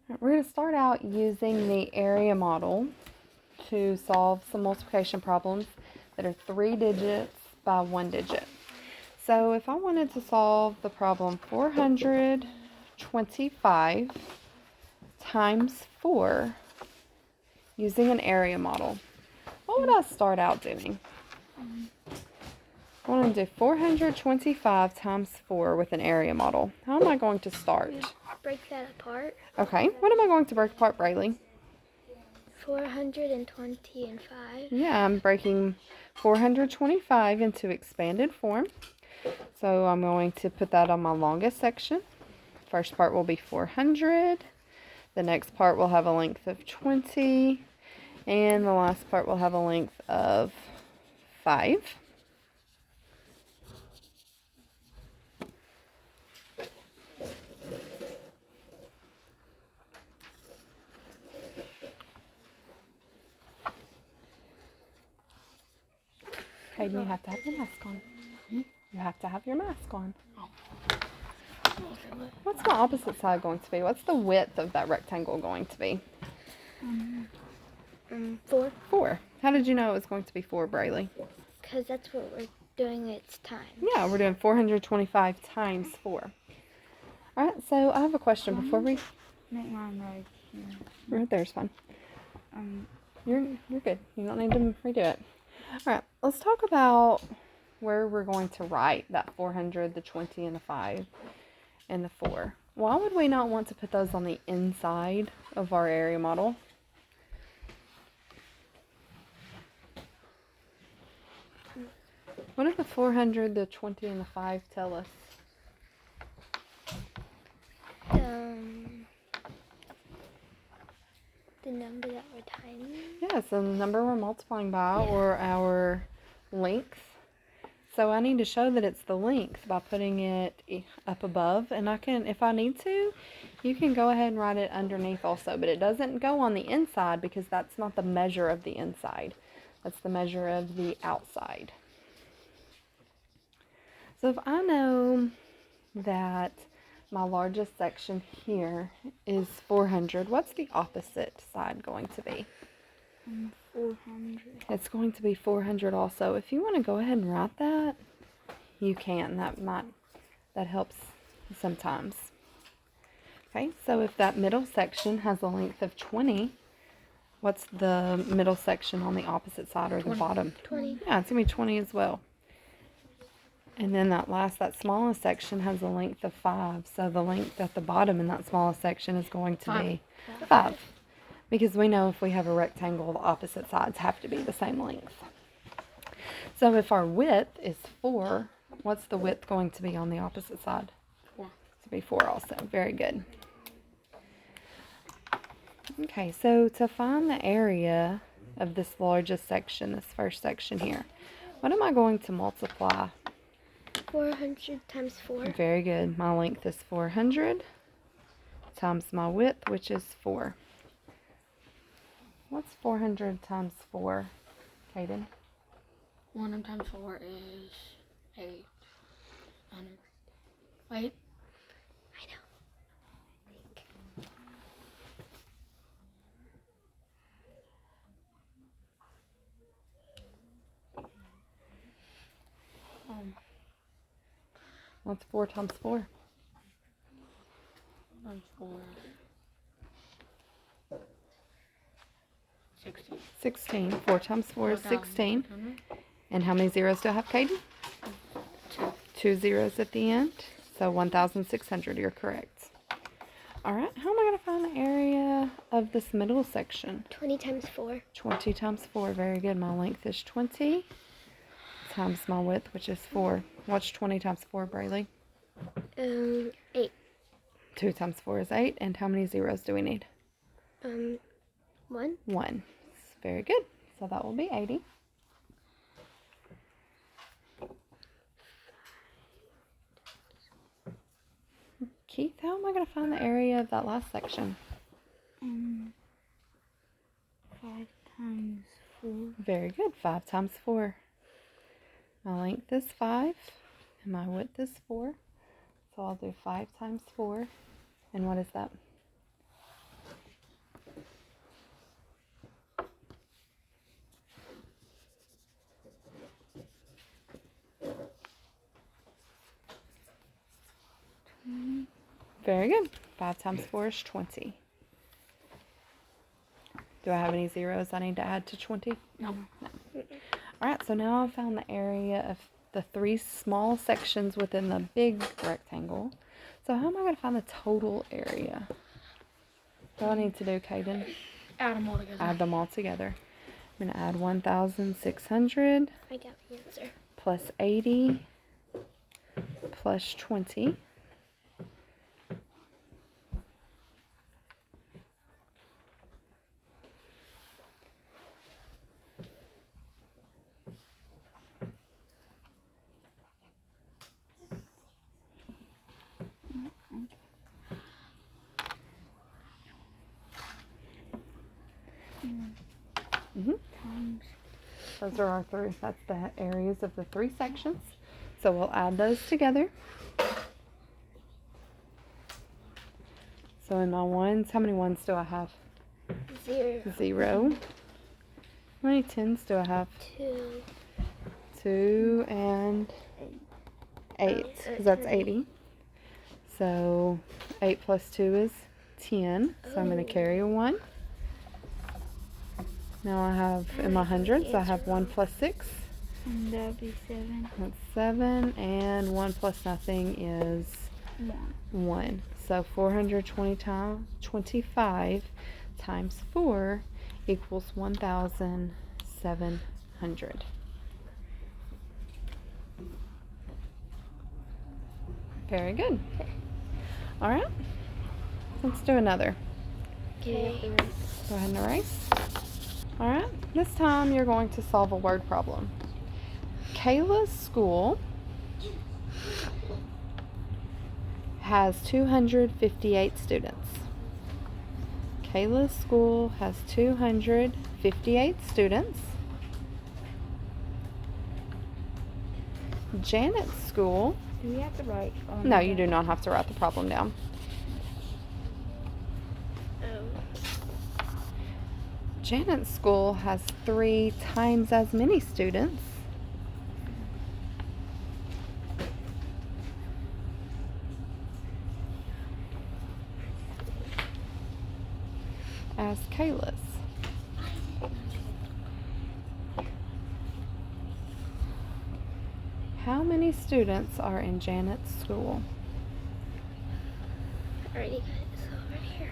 We're going to start out using the area model to solve some multiplication problems that are 3 digits by 1 digit. So if I wanted to solve the problem 425 times 4 using an area model, what would I start out doing? I want to do 425 times 4 with an area model. How am I going to start? Break that apart. Okay, what am I going to break apart, Braylee? 425. Yeah, I'm breaking 425 into expanded form. So I'm going to put that on my longest section. First part will be 400. The next part will have a length of 20. And the last part will have a length of 5. Hayden, you have to have your mask on. You have to have your mask on. What's my opposite side going to be? What's the width of that rectangle going to be? 4. 4. How did you know it was going to be 4, Braylee? Because that's what we're doing. It's times. Yeah, we're doing 425 times 4. All right, so I have a question before we... Make mine right here. Right there's fine. You're good. You don't need to redo it. All right, let's talk about where we're going to write that 400, the 20, and the 5, and the 4. Why would we not want to put those on the inside of our area model? What did the 400, the 20, and the 5 tell us? The number that we're timing. Yeah, so the number we're multiplying by, or our length. So I need to show that it's the length by putting it up above. And I can, if I need to, you can go ahead and write it underneath also. But it doesn't go on the inside because that's not the measure of the inside. That's the measure of the outside. So if I know that my largest section here is 400, what's the opposite side going to be? 400. It's going to be 400 also. If you want to go ahead and write that, you can. That helps sometimes. Okay, so if that middle section has a length of 20, what's the middle section on the opposite side or 20. the bottom? 20. Yeah, it's going to be 20 as well. And then that smallest section has a length of 5. So the length at the bottom in that smallest section is going to be 5. Because we know if we have a rectangle, the opposite sides have to be the same length. So if our width is 4, what's the width going to be on the opposite side? 4. To be 4 also. Very good. Okay, so to find the area of this largest section, this first section here, what am I going to multiply? 400 times 4. Very good. My length is 400 times my width, which is 4. What's 400 times 4, Kaden? 100 times 4 is 800. Wait. I know. What's 4 times 4? Times 4. 16. 16. 4 times 4 is 16. 4,600. And how many zeros do I have, Kaden? 2. 2 zeros at the end. So 1,600, you're correct. All right, how am I going to find the area of this middle section? 20 times 4. 20 times 4, very good. My length is 20 times my width, which is 4. What's 20 times 4, Braylee? 8. 2 times 4 is 8. And how many zeros do we need? 1. 1. Very good. So that will be 80. Keith, how am I going to find the area of that last section? 5 times 4. Very good. 5 times 4. My length is 5 and my width is 4. So I'll do 5 times 4. And what is that? Very good. 5 times 4 is 20. Do I have any zeros I need to add to 20? No. All right, so now I've found the area of the 3 small sections within the big rectangle. So how am I going to find the total area? What do I need to do, Caden? Add them all together. Add them all together. I'm going to add 1,600 I got the answer. plus 80 plus 20. Times. Those are our 3. That's the areas of the 3 sections. So we'll add those together. So in my ones, how many ones do I have? 0, 0. How many 10s do I have? 2, 2 and 8, because that's 80. So 8 plus 2 is 10. So I'm going to carry a 1. Now I have, in my hundreds, I have 1 plus 6. And that'd be 7. That's 7. And 1 plus nothing is 1. So 425 times 4 equals 1,700. Very good. All right. Let's do another. okay. Go ahead and erase. All right. This time you're going to solve a word problem. Kayla's school has 258 students. Kayla's school has 258 students. Janet's school, Do we have to write? no, you do not have to write the problem down. Janet's school has 3 times as many students as Kayla's. How many students are in Janet's school? Already got it. So right here.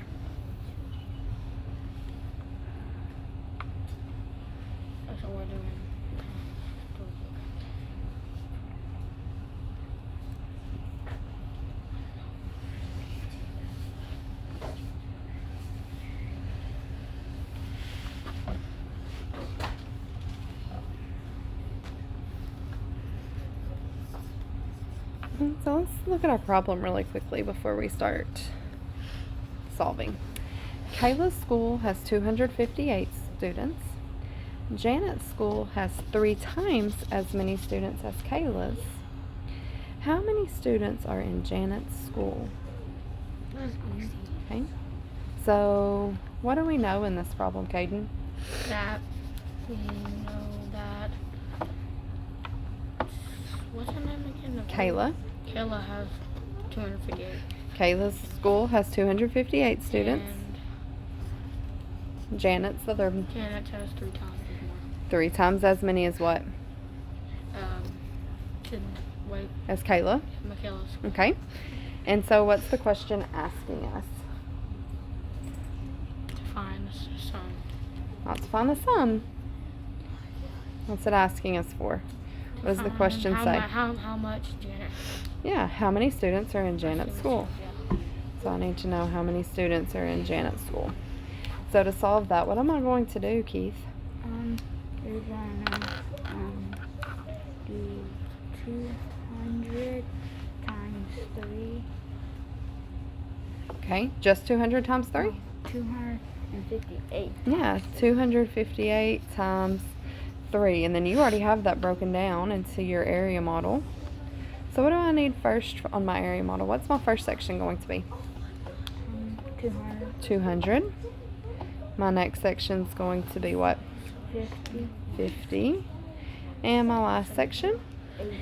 That's what we're doing. So let's look at our problem really quickly before we start solving. Kayla's school has 258 students. Janet's school has 3 times as many students as Kayla's. How many students are in Janet's school? That's easy. Okay. So what do we know in this problem, Caden? That we know that. What's her name again? Kayla. Kayla has 258 Kayla's school has 258 students. And Janet's other Janet has 3 times more. 3 times as many as what? Wait, As Kayla. Michaela's. Okay. And so what's the question asking us? To find the sum. Not to find the sum. What's it asking us for? What does the question say? How much Janet? Yeah, how many students are in Janet's school? Yeah. So I need to know how many students are in Janet's school. So to solve that, what am I going to do, Keith? You're gonna do 200 times 3. Okay, just 200 times 3? 258. Yeah, 258 times 3. And then you already have that broken down into your area model. So what do I need first on my area model? What's my first section going to be? 200. 200. My next section's going to be what? 50. 50. And my last section? 8.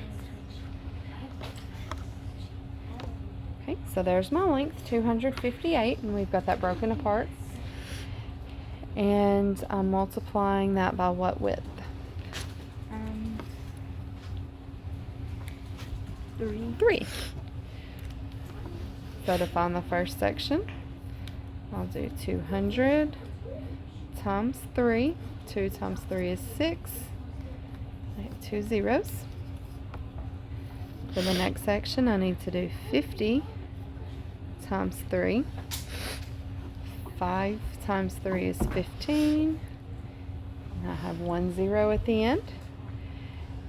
Okay, So there's my length, 258, and we've got that broken apart. And I'm multiplying that by what width? 3. 3. So to find the first section, I'll do 200 times 3. 2 times 3 is 6. I have 2 zeros. For the next section, I need to do 50 times 3. 5 times 3 is 15. And I have 1 0 at the end.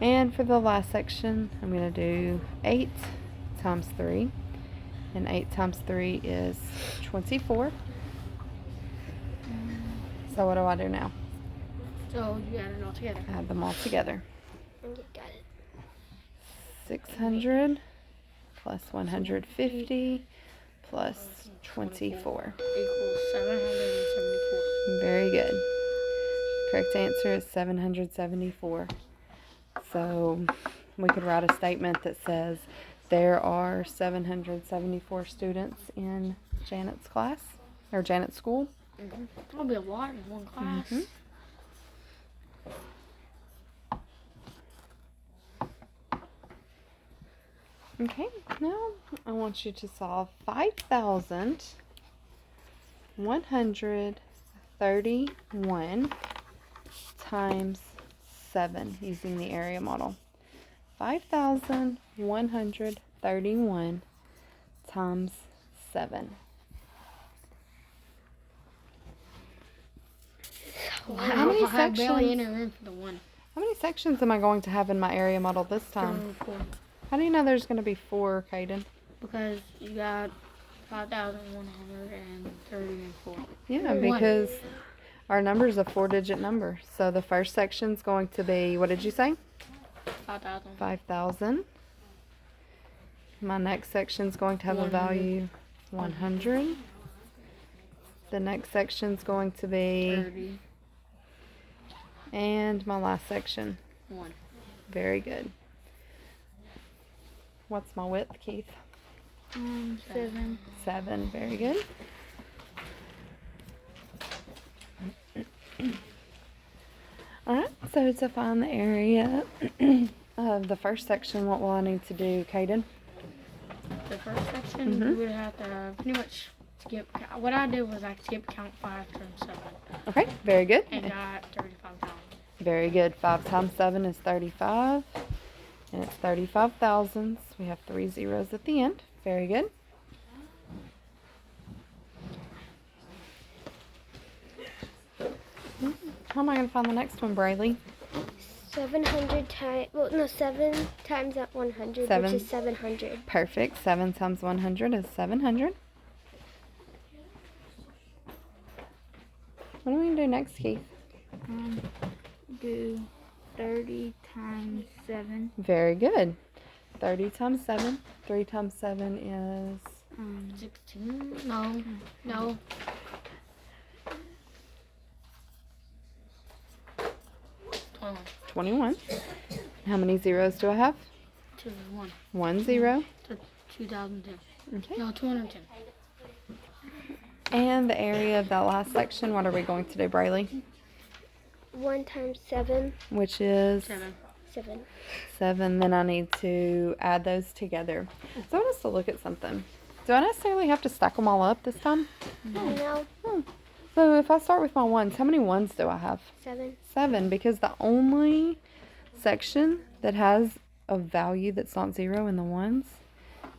And for the last section, I'm going to do 8 times 3. And 8 times 3 is 24. So what do I do now? So you add it all together. Add them all together. And you got it. 600 plus 150 plus 24. Equals 774. Very good. Correct answer is 774. So we could write a statement that says there are 774 students in Janet's class, or Janet's school. That'll be a lot in one class. Mhm. Okay, now I want you to solve 5,131 times 7 using the area model. 5,131 times 7. How many I have barely any sections? room for the one. How many sections am I going to have in my area model this time? 4. How do you know there's going to be 4, Caden? Because you got 5,134. Yeah, One. because our number is a 4-digit number. So the first section's going to be, what did you say? 5,000. 5,000. My next section's going to have a 100. value 100. The next section's going to be, 30. and my last section. 1. Very good. What's my width, Keith? 7. 7. Very good. Alright, so to find the area of the first section, what will I need to do, Caden? The first section, you would have to pretty much skip. What I did was I skipped count 5 times 7 Okay, very good. and got 35,000. Very good. 5 times 7 is 35. And it's 35 thousandths. We have 3 zeros at the end. Very good. How am I going to find the next one, Brayley? 700 times, well, no, 7 times that 100, Seven. which is 700. Perfect. 7 times 100 is 700. What are we going to do next, Keith? Do 30 times 7. Very good. 30 times 7. 3 times 7 is 16? No. No. 21. How many zeros do I have? 2, 1. 1 0. 2010. Okay. No, 210. And the area of that last section, what are we going to do, Brayley? 1 times 7, Which is 7. 7. 7. Then I need to add those together. So I want us to look at something. Do I necessarily have to stack them all up this time? No, So if I start with my ones, how many ones do I have? 7. 7, because the only section that has a value that's not 0 in the ones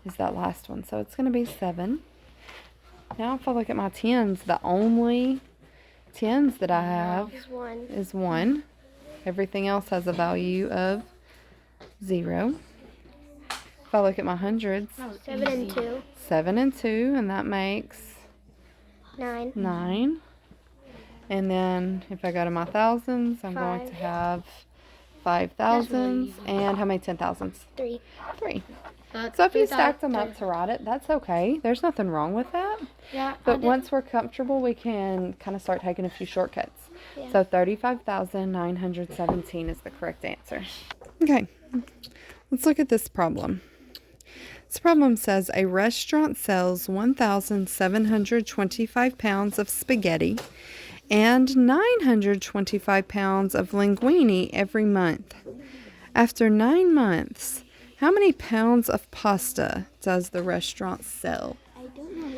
is that last one. So it's going to be 7. Now if I look at my tens, the only tens that I have Is 1. is 1. Everything else has a value of 0. If I look at my hundreds, That was 7 and easy. 2, 7 and 2, and that makes 9. 9. And then if I go to my thousands, I'm going to 5. have 5 thousands. easy. And how many 10 thousands? 3. 3. That's So if you 3,000. stacked them up to write it, that's okay. There's nothing wrong with that. Yeah, I But did. once we're comfortable, we can kind of start taking a few shortcuts. Yeah. So 35,917 is the correct answer. Okay, let's look at this problem. This problem says a restaurant sells 1,725 pounds of spaghetti and 925 pounds of linguine every month. After 9 months, how many pounds of pasta does the restaurant sell? I don't know.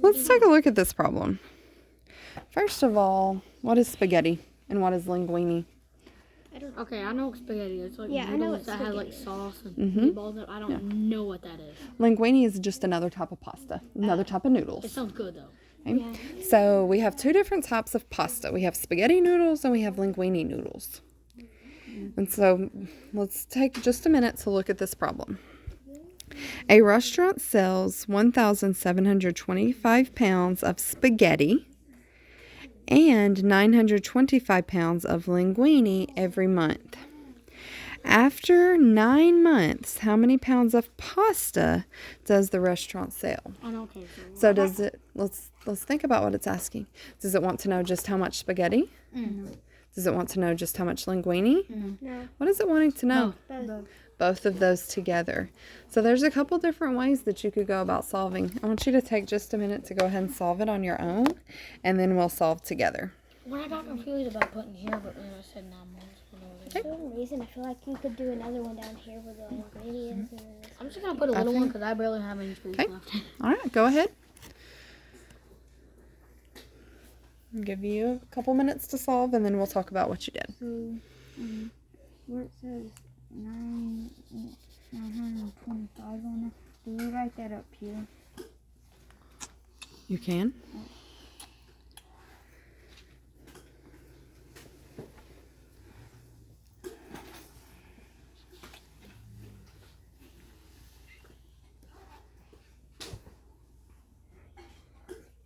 Let's take a look at this problem. First of all, what is spaghetti and what is linguine? Okay, I know what spaghetti is. Like Yeah, I know noodles what that has like spaghetti sauce and meatballs. I don't know what that is. Linguine is just another type of pasta, another type of It noodles. sounds good though. Okay? So we have two different types of pasta. We have spaghetti noodles and we have linguine noodles. And so let's take just a minute to look at this problem. A restaurant sells 1,725 pounds of spaghetti and 925 pounds of linguine every month. After 9 months, how many pounds of pasta does the restaurant sell? I know. Okay, So does it, let's think about what it's asking. Does it want to know just how much spaghetti? Does it want to know just how much linguine? No. What is it wanting to know? Both. Both of those together. So there's a couple different ways that you could go about solving. I want you to take just a minute to go ahead and solve it on your own, and then we'll solve together. When I got confused about putting here, but then I said 9 months. For some reason, I feel like you could do another one down here with the ingredients. And then I'm just gonna put a little one because I barely have any space Okay. left. All right, go ahead. I'll give you a couple minutes to solve, and then we'll talk about what you did. So, where it says 925 on it, do we write that up here? You can.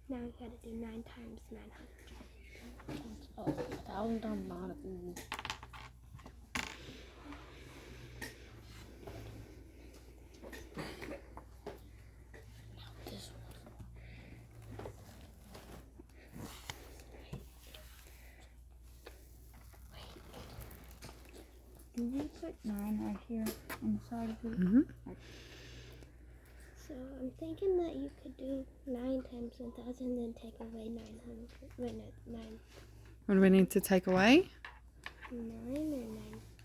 now we gotta do 9 times 900. Oh, 1,000 times 9. This Do we put 9 right here on the side of it? Mm-hmm. So I'm thinking that you could do 9 times 1,000, then take away 900. Wait, no, 9. What do we need to take away? 9 or 9?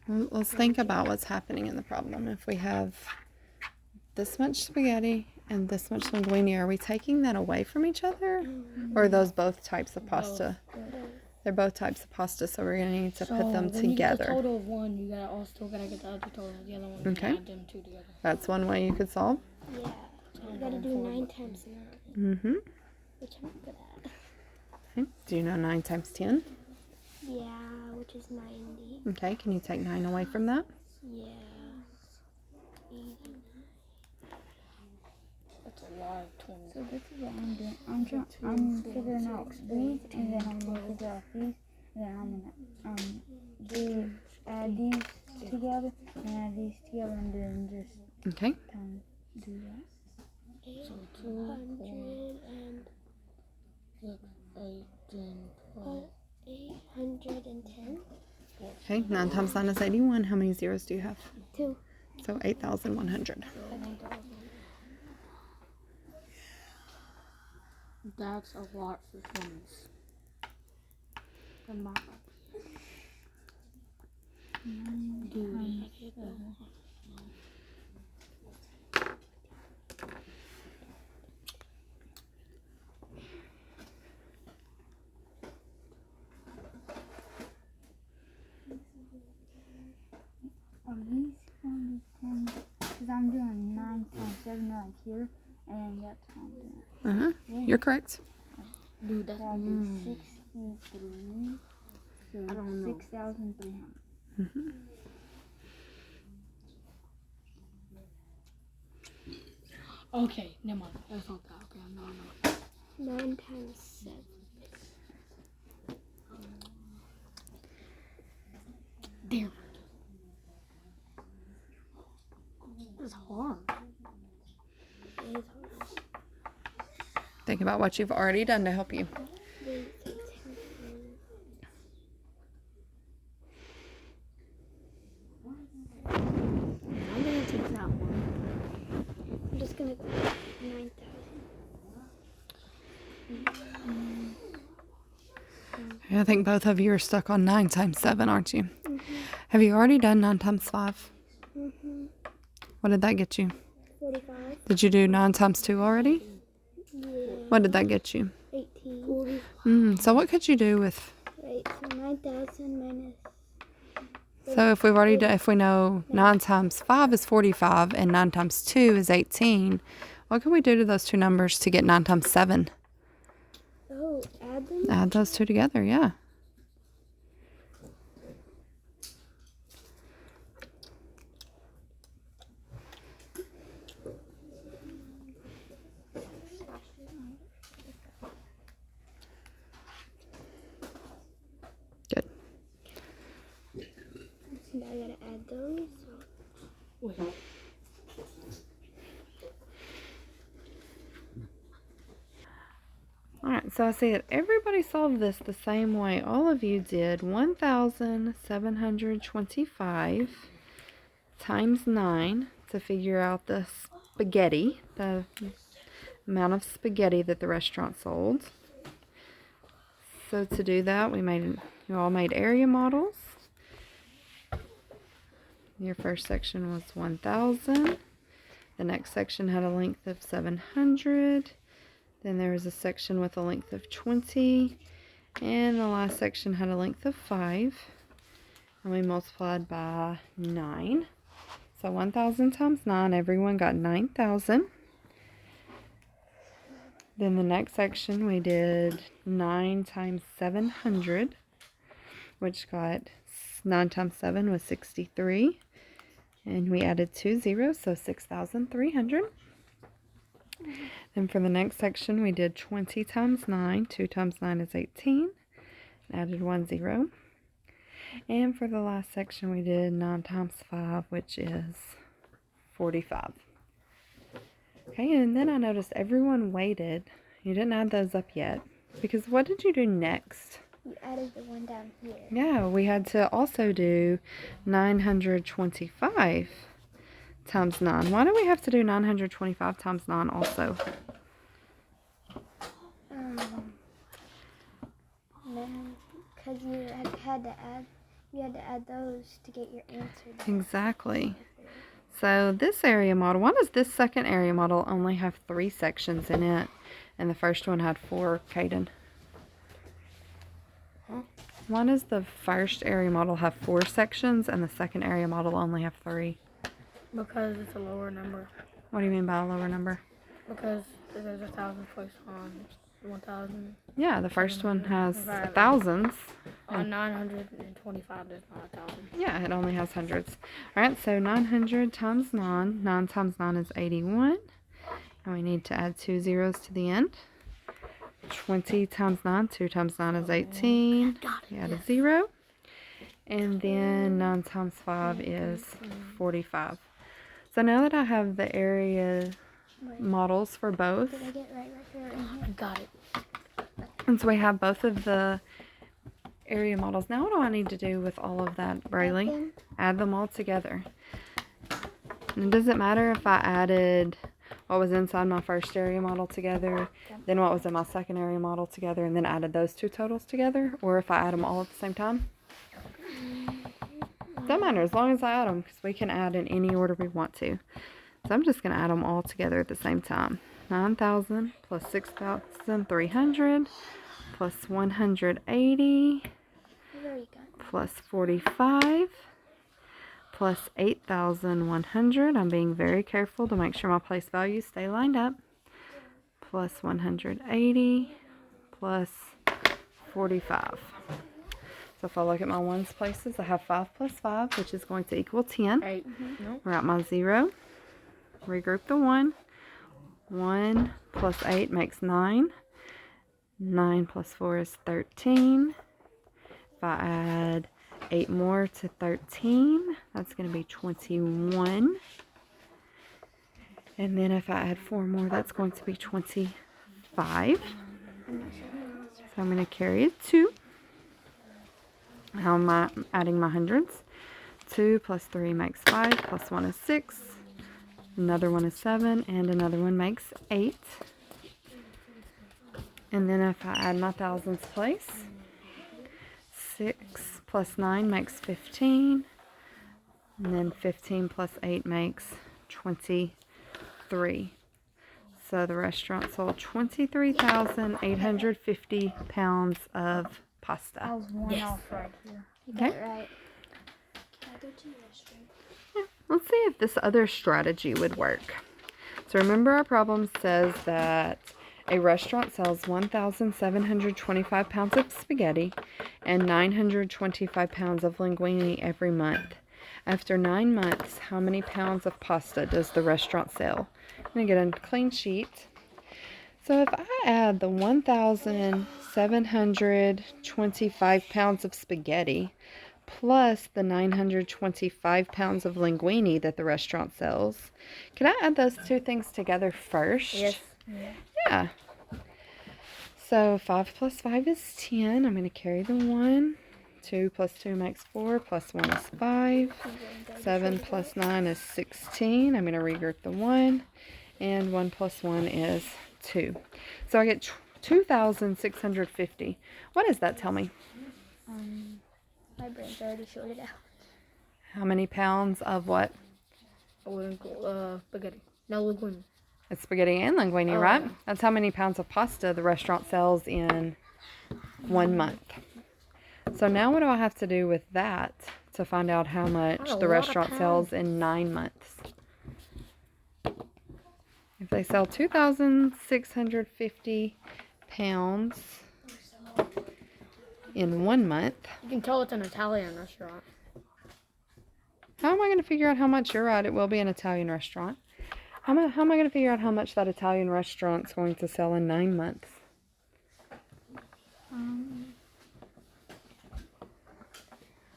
Well, let's think about what's happening in the problem. If we have this much spaghetti and this much linguine, are we taking that away from each other? Or are those both types of pasta? They're both types of pasta, so we're going to need to put them when you get the together. total of 1, you gotta still gotta get the other total of the other one. Okay. And add them 2 together. That's one way you could solve. Yeah. You gotta do 9 times 9, Mm-hmm. which I'm good at. Okay. Do you know 9 times 10? Yeah, which is 90. Okay, can you take 9 away from that? Yeah. 89. That's a lot of 20. So this is what I'm doing. I'm figuring out these, and then I'm gonna figure out these, and then I'm gonna add these together, and add these together, and then just Okay. do that. 800 and 810. Okay, 9 times 9 is 81. How many zeros do you have? 2. So 8,100. That's a lot for 20s. Are these going to be 10? Because I'm doing 9 times 7 right here, and that's what I'm doing. Uh-huh. You're correct. Dude, that's That'll be 63. So I don't know. 6,300. Okay, never mind. That's not that. Okay, I'm not. 9 times 7. Damn. This is hard. It is hard. Think about what you've already done to help you. Wait, I'm gonna take that one. Okay, I think both of you are stuck on 9 times 7, aren't you? Have you already done 9 times 5? What did that get you? 45. Did you do 9 times 2 already? Yeah. What did that get you? 18. So what could you do with... Wait, so 9,000 minus. So if we've already done, if we know 9 times 5 is 45 and 9 times 2 is 18, what can we do to those two numbers to get 9 times 7? Oh, add them? Add those two together, yeah. Good. Now I gotta add those. Alright, so I see that everybody solved this the same way. All of you did 1,725 times 9 to figure out the spaghetti, the amount of spaghetti that the restaurant sold. So to do that, you all made area models. Your first section was 1,000. The next section had a length of 700. Then there was a section with a length of 20. And the last section had a length of 5. And we multiplied by 9. So 1,000 times 9, everyone got 9,000. Then the next section we did 9 times 700, which got 9 times 7 was 63. And we added 2 zeros, so 6,300. Then for the next section, we did 20 times 9. 2 times 9 is 18. Added 1 0. And for the last section, we did 9 times 5, which is 45. Okay, and then I noticed everyone waited. You didn't add those up yet. Because what did you do next? You added the one down here. Yeah, we had to also do 925 times 9. Why do we have to do 925 times 9 also? Because you had to add those to get your answer. Exactly. So this area model, why does this second area model only have 3 sections in it? And the first one had 4, Caden? Why does the first area model have 4 sections and the second area model only have 3? Because it's a lower number. What do you mean by a lower number? Because there's 1,000 placed on 1,000. Yeah, the first one has thousands. On 925, there's not 1,000. Yeah, it only has hundreds. Alright, so 900 times 9. 9 times 9 is 81. And we need to add 2 zeros to the end. 20 times 9. 2 times 9 is 18. We add a 0. And then 9 times 5 is 45. So now that I have the area models for both, Did I get right here in here? I got it. and so we have both of the area models. Now what do I need to do with all of that, Braylee? Add them all together. And does it matter if I added what was inside my first area model together, then what was in my second area model together, and then added those two totals together? Or if I add them all at the same time? Doesn't matter as long as I add them, because we can add in any order we want to. So I'm just going to add them all together at the same time. 9,000 plus 6,300 plus 180 plus 45 plus 8,100. I'm being very careful to make sure my place values stay lined up. Plus 180 plus 45. So if I look at my ones places, I have 5 plus 5, which is going to equal 10. 8. No. Write my 0. Regroup the 1. 1 plus 8 makes 9. 9 plus 4 is 13. If I add 8 more to 13, that's going to be 21. And then if I add 4 more, that's going to be 25. So I'm going to carry a 2. How am I adding my hundreds? 2 plus 3 makes 5, plus 1 is 6. Another one is 7, and another one makes 8. And then if I add my thousands place, 6 plus 9 makes 15. And then 15 plus 8 makes 23. So the restaurant sold 23,850 pounds of I pasta. was one Yes. off right here. You got Okay. it right. Can I go to the restroom? Let's see if this other strategy would work. So remember our problem says that a restaurant sells 1,725 pounds of spaghetti and 925 pounds of linguine every month. After 9 months, how many pounds of pasta does the restaurant sell? I'm going to get a clean sheet. So if I add the 1,725 pounds of spaghetti plus the 925 pounds of linguine that the restaurant sells, can I add those two things together first? Yes. Yeah. So 5 plus 5 is 10. I'm going to carry the 1. 2 plus 2 makes 4, plus 1 is 5. 7 plus 9 is 16. I'm going to regroup the 1. And 1 plus 1 is 2. So I get 2,650. What does that tell me? My brain's already sorted out. How many pounds of what? Spaghetti. No, linguine. It's spaghetti and linguine, Oh. right? That's how many pounds of pasta the restaurant sells in 1 month. So now what do I have to do with that to find out how much That's a the lot of restaurant pounds. sells in 9 months? If they sell 2,650 pounds in 1 month, You can tell it's an Italian restaurant. how am I going to figure out how much? You're right, it will be an Italian restaurant. How am I going to figure out how much that Italian restaurant's going to sell in 9 months?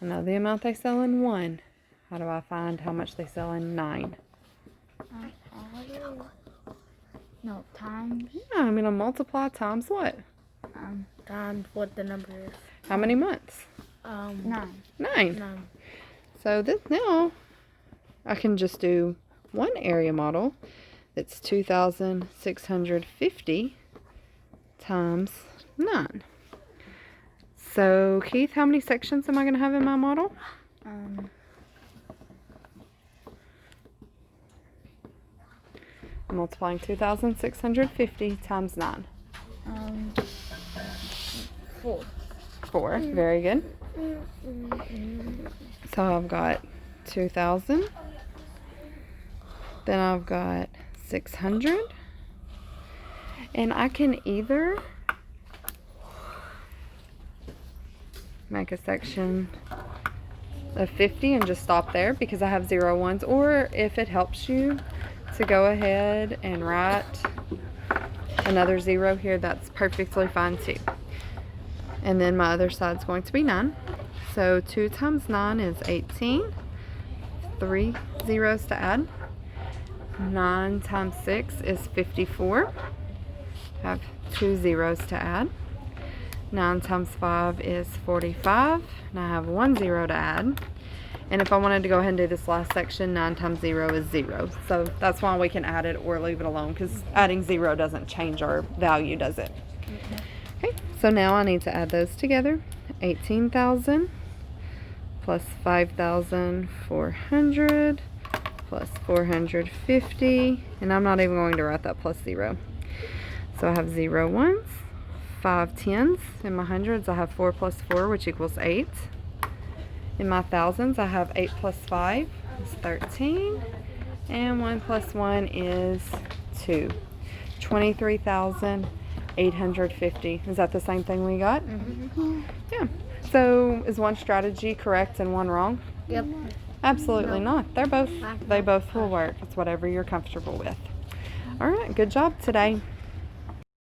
I know the amount they sell in 1. How do I find how much they sell in 9? No, times. Yeah, I'm going to multiply times what? Times what the number is. How many months? 9. 9. No. So this now I can just do one area model. It's 2,650 times 9. So Keith, how many sections am I going to have in my model? I'm multiplying 2,650 times 9. 4. 4. Very good. So I've got 2,000. Then I've got 600. And I can either make a section of 50 and just stop there because I have 0 ones, or if it helps you to go ahead and write another 0 here, that's perfectly fine too. And then my other side's going to be 9. So 2 times 9 is 18. 3 zeros to add. 9 times 6 is 54. I have 2 zeros to add. 9 times 5 is 45. And I have 1 zero to add. And if I wanted to go ahead and do this last section, 9 times 0 is 0. So that's why we can add it or leave it alone, because adding 0 doesn't change our value, does it? Okay, so now I need to add those together. 18,000 plus 5,400 plus 450. And I'm not even going to write that plus 0. So I have 0 ones, 5 tens. In my hundreds, I have 4 plus 4, which equals 8. In my thousands, I have 8 plus 5 is 13. And 1 plus 1 is 2. 23,850. Is that the same thing we got? Mm-hmm. Yeah. So is one strategy correct and one wrong? Yep. Absolutely not. They both will work. It's whatever you're comfortable with. All right. Good job today.